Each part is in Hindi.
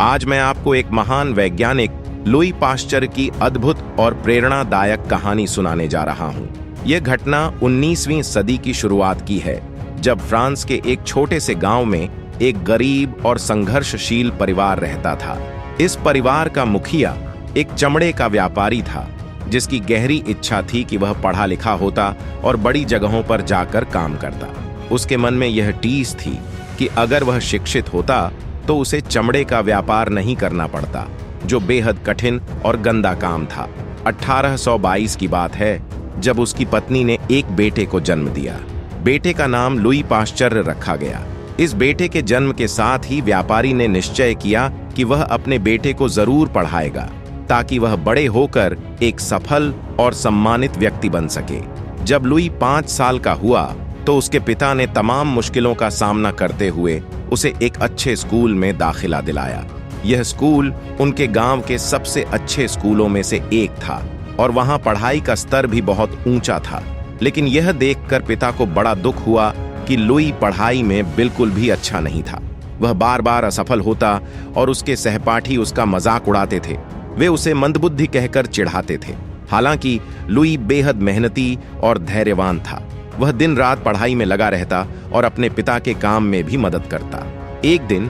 आज मैं आपको एक महान वैज्ञानिक लुई पाश्चर की अद्भुत और प्रेरणादायक कहानी सुनाने जा रहा हूं। यह घटना 19वीं सदी की शुरुआत की है, जब फ्रांस के एक छोटे से गांव में एक गरीब और संघर्षशील परिवार रहता था। इस परिवार का मुखिया एक चमड़े का व्यापारी था, जिसकी गहरी इच्छा थी कि वह पढ़ा लिखा होता और बड़ी जगहों पर जाकर काम करता। उसके मन में यह टीस थी कि अगर वह शिक्षित होता तो उसे चमड़े का व्यापार नहीं करना पड़ता, जो बेहद कठिन और गंदा काम था। 1822 की बात है, जब उसकी पत्नी ने एक बेटे को जन्म दिया। बेटे का नाम लुई पाश्चर रखा गया। इस बेटे के जन्म के साथ ही व्यापारी ने निश्चय किया कि वह अपने बेटे को जरूर पढ़ाएगा, ताकि वह बड़े होकर एक सफल और सम्मानित व्यक्ति बन सके। जब लुई 5 साल का हुआ तो उसके पिता ने तमाम मुश्किलों का सामना करते हुए उसे एक अच्छे स्कूल में दाखिला दिलाया। यह स्कूल उनके गांव के सबसे अच्छे स्कूलों में से एक था और वहां पढ़ाई का स्तर भी बहुत ऊंचा था। लेकिन यह देखकर पिता को बड़ा दुख हुआ कि लुई पढ़ाई में बिल्कुल भी अच्छा नहीं था। वह बार बार असफल होता और उसके सहपाठी उसका मजाक उड़ाते थे। वे उसे मंदबुद्धि कहकर चिढ़ाते थे। हालांकि लुई बेहद मेहनती और धैर्यवान था। वह दिन रात पढ़ाई में लगा रहता और अपने पिता के काम में भी मदद करता। एक दिन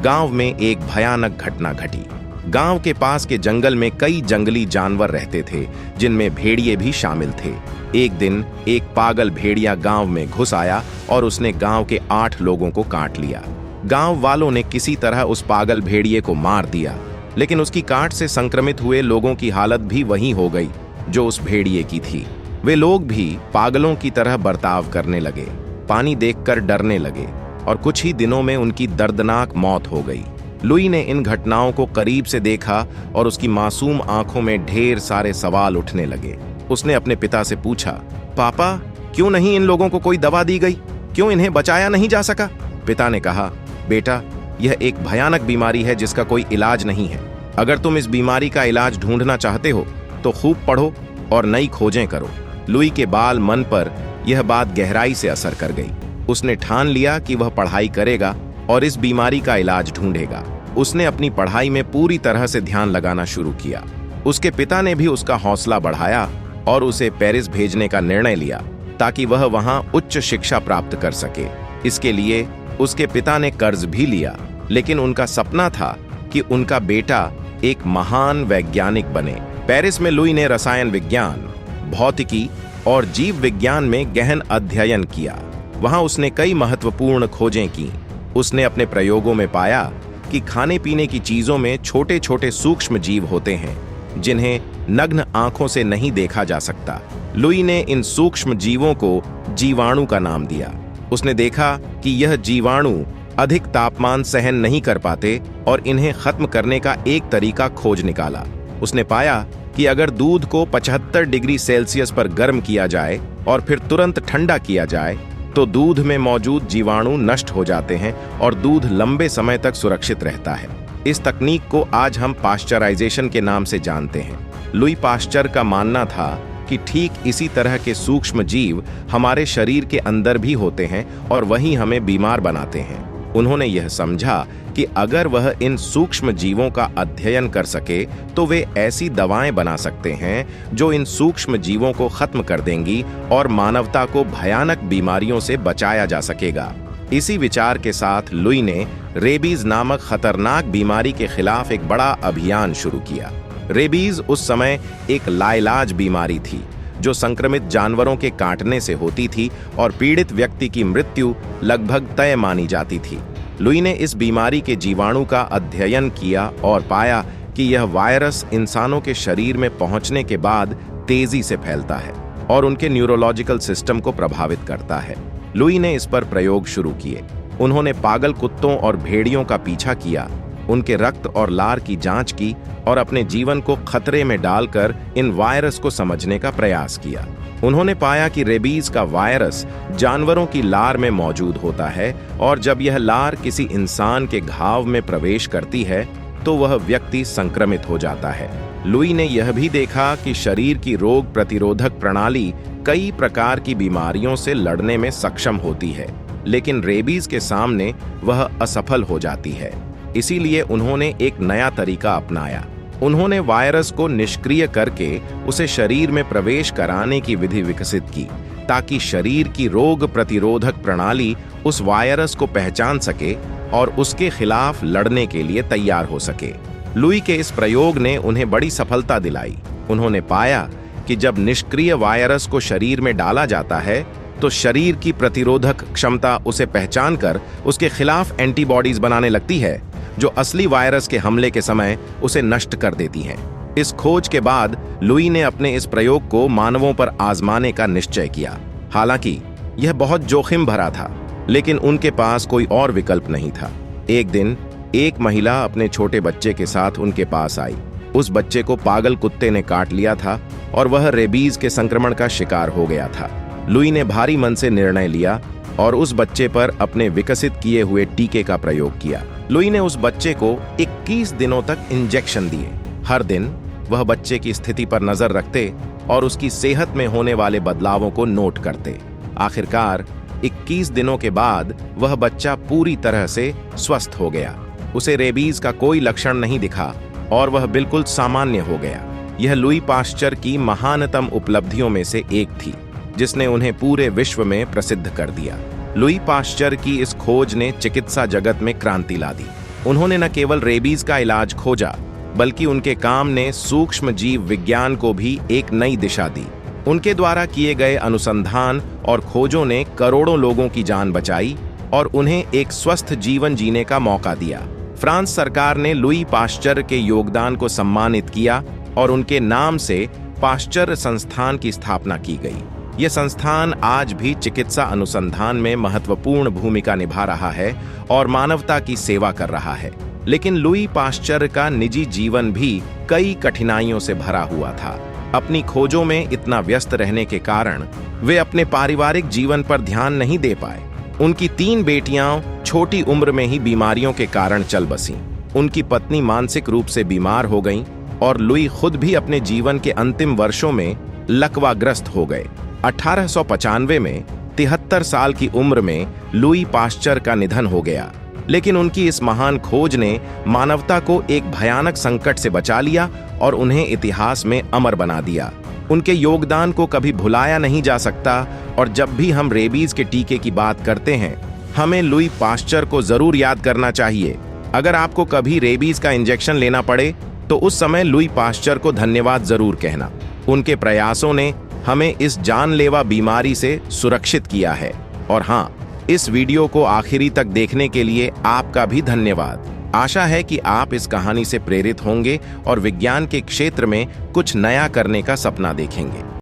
गांव में एक भयानक घटना घटी। गांव के पास के जंगल में कई जंगली जानवर रहते थे, जिनमें भेड़िए भी शामिल थे। एक दिन एक पागल भेड़िया गांव में घुस आया और उसने गांव के 8 लोगों को काट लिया। गांव वालों ने किसी तरह उस पागल भेड़िए को मार दिया, लेकिन उसकी काट से संक्रमित हुए लोगों की हालत भी वही हो गई जो उस भेड़िए की थी। वे लोग भी पागलों की तरह बर्ताव करने लगे, पानी देखकर डरने लगे और कुछ ही दिनों में उनकी दर्दनाक मौत हो गई। लुई ने इन घटनाओं को करीब से देखा और उसकी मासूम आंखों में ढेर सारे सवाल उठने लगे। उसने अपने पिता से पूछा, पापा, क्यों नहीं इन लोगों को कोई दवा दी गई? क्यों इन्हें बचाया नहीं जा सका? पिता ने कहा, बेटा, यह एक भयानक बीमारी है जिसका कोई इलाज नहीं है। अगर तुम इस बीमारी का इलाज ढूंढना चाहते हो तो खूब पढ़ो और नई खोजें करो। लुई के बाल मन पर यह बात गहराई से असर कर गई। उसने ठान लिया कि वह पढ़ाई करेगा और इस बीमारी का इलाज ढूंढेगा। उसने अपनी पढ़ाई में पूरी तरह से ध्यान लगाना शुरू किया। उसके पिता ने भी उसका हौसला बढ़ाया और उसे पेरिस भेजने का निर्णय लिया, ताकि वह वहां उच्च शिक्षा प्राप्त कर सके। इसके लिए उसके पिता ने कर्ज भी लिया, लेकिन उनका सपना था कि उनका बेटा एक महान वैज्ञानिक बने। पेरिस में लुई ने रसायन विज्ञान, भौतिकी और जीव विज्ञान में गहन अध्ययन किया। वहां उसने कई महत्वपूर्ण खोजें की। उसने अपने प्रयोगों में पाया कि खाने पीने की चीजों में छोटे छोटे सूक्ष्म जीव होते हैं, जिन्हें नग्न आंखों से नहीं देखा जा सकता। लुई ने इन सूक्ष्म जीवों को जीवाणु का नाम दिया। उसने देखा कि यह जीवाणु अधिक तापमान सहन नहीं कर पाते और इन्हें खत्म करने का एक तरीका खोज निकाला। उसने पाया कि अगर दूध को 75 डिग्री सेल्सियस पर गर्म किया जाए और फिर तुरंत ठंडा किया जाए तो दूध में मौजूद जीवाणु नष्ट हो जाते हैं और दूध लंबे समय तक सुरक्षित रहता है। इस तकनीक को आज हम पाश्चराइजेशन के नाम से जानते हैं। लुई पाश्चर का मानना था कि ठीक इसी तरह के सूक्ष्म जीव हमारे शरीर के अंदर भी होते हैं और वही हमें बीमार बनाते हैं। उन्होंने यह समझा कि अगर वह इन सूक्ष्म जीवों का अध्ययन कर सके तो वे ऐसी दवाएं बना सकते हैं जो इन सूक्ष्म जीवों को खत्म कर देंगी और मानवता को भयानक बीमारियों से बचाया जा सकेगा। इसी विचार के साथ लुई ने रेबीज नामक खतरनाक बीमारी के खिलाफ एक बड़ा अभियान शुरू किया। रेबीज उस समय एक लाइलाज बीमारी थी, जो संक्रमित जानवरों के काटने से होती थी और पीड़ित व्यक्ति की मृत्यु लगभग तय मानी जाती थी। लुई ने इस बीमारी के जीवाणु का अध्ययन किया और पाया कि यह वायरस इंसानों के शरीर में पहुंचने के बाद तेजी से फैलता है और उनके न्यूरोलॉजिकल सिस्टम को प्रभावित करता है। लुई ने इस पर प्रयोग शुरू किए। उन्होंने पागल कुत्तों और भेड़ियों का पीछा किया, उनके रक्त और लार की जांच की और अपने जीवन को खतरे में डालकर इन वायरस को समझने का प्रयास किया। उन्होंने पाया कि रेबीज का वायरस जानवरों की लार में मौजूद होता है और जब यह लार किसी इंसान के घाव में प्रवेश करती है तो वह व्यक्ति संक्रमित हो जाता है। लुई ने यह भी देखा कि शरीर की रोग प्रतिरोधक प्रणाली कई प्रकार की बीमारियों से लड़ने में सक्षम होती है, लेकिन रेबीज के सामने वह असफल हो जाती है। इसीलिए उन्होंने एक नया तरीका अपनाया। उन्होंने वायरस को निष्क्रिय करके उसे शरीर में प्रवेश कराने की विधि विकसित की, ताकि शरीर की रोग प्रतिरोधक प्रणाली उस वायरस को पहचान सके और उसके खिलाफ लड़ने के लिए तैयार हो सके। लुई के इस प्रयोग ने उन्हें बड़ी सफलता दिलाई। उन्होंने पाया कि जब निष्क्रिय वायरस को शरीर में डाला जाता है तो शरीर की प्रतिरोधक क्षमता उसे पहचान कर उसके खिलाफ एंटीबॉडीज बनाने लगती है, जो असली वायरस के हमले के समय उसे नष्ट कर देती हैं। इस खोज के बाद लुई ने अपने इस प्रयोग को मानवों पर आजमाने का निश्चय किया। हालांकि यह बहुत जोखिम भरा था, लेकिन उनके पास कोई और विकल्प नहीं था। एक दिन एक महिला अपने छोटे बच्चे के साथ उनके पास आई। उस बच्चे को पागल कुत्ते ने काट लिया था और वह रेबीज के संक्रमण का शिकार हो गया था। लुई ने भारी मन से निर्णय लिया और उस बच्चे पर अपने विकसित किए हुए टीके का प्रयोग किया। लुई ने उस बच्चे को 21 दिनों तक इंजेक्शन दिए। हर दिन वह बच्चे की स्थिति पर नजर रखते और उसकी सेहत में होने वाले बदलावों को नोट करते। आखिरकार 21 दिनों के बाद वह बच्चा पूरी तरह से स्वस्थ हो गया। उसे रेबीज का कोई लक्षण नहीं दिखा और वह बिल्कुल सामान्य हो गया। यह लुई पाश्चर की महानतम उपलब्धियों में से एक थी, जिसने उन्हें पूरे विश्व में प्रसिद्ध कर दिया। लुई पाश्चर की इस खोज ने चिकित्सा जगत में क्रांति ला दी। उन्होंने न केवल रेबीज का इलाज खोजा, बल्कि उनके काम ने सूक्ष्म जीव विज्ञान को भी एक नई दिशा दी। उनके द्वारा किए गए अनुसंधान और खोजों ने करोड़ों लोगों की जान बचाई और उन्हें एक स्वस्थ जीवन जीने का मौका दिया। फ्रांस सरकार ने लुई पाश्चर के योगदान को सम्मानित किया और उनके नाम से पाश्चर संस्थान की स्थापना की गई। यह संस्थान आज भी चिकित्सा अनुसंधान में महत्वपूर्ण भूमिका निभा रहा है और मानवता की सेवा कर रहा है। लेकिन लुई पाश्चर का निजी जीवन भी कई कठिनाइयों से भरा हुआ था। अपनी खोजों में इतना व्यस्त रहने के कारण वे अपने पारिवारिक जीवन पर ध्यान नहीं दे पाए। उनकी 3 बेटियां छोटी उम्र में ही बीमारियों के कारण चल बसीं। उनकी पत्नी मानसिक रूप से बीमार हो गईं और लुई खुद भी अपने जीवन के अंतिम वर्षों में लकवाग्रस्त हो गए। 1895 में 73 साल की उम्र में लुई पाश्चर का निधन हो गया। लेकिन उनकी इस महान खोज ने मानवता को एक भयानक संकट से बचा लिया और उन्हें इतिहास में अमर बना दिया। उनके योगदान को कभी भुलाया नहीं जा सकता और जब भी हम रेबीज के टीके की बात करते हैं, हमें लुई पाश्चर को जरूर याद करना चाहिए। अगर आपको कभी रेबीज का इंजेक्शन लेना पड़े तो उस समय लुई पाश्चर को धन्यवाद जरूर कहना। उनके प्रयासों ने हमें इस जानलेवा बीमारी से सुरक्षित किया है। और हाँ, इस वीडियो को आखिरी तक देखने के लिए आपका भी धन्यवाद। आशा है कि आप इस कहानी से प्रेरित होंगे और विज्ञान के क्षेत्र में कुछ नया करने का सपना देखेंगे।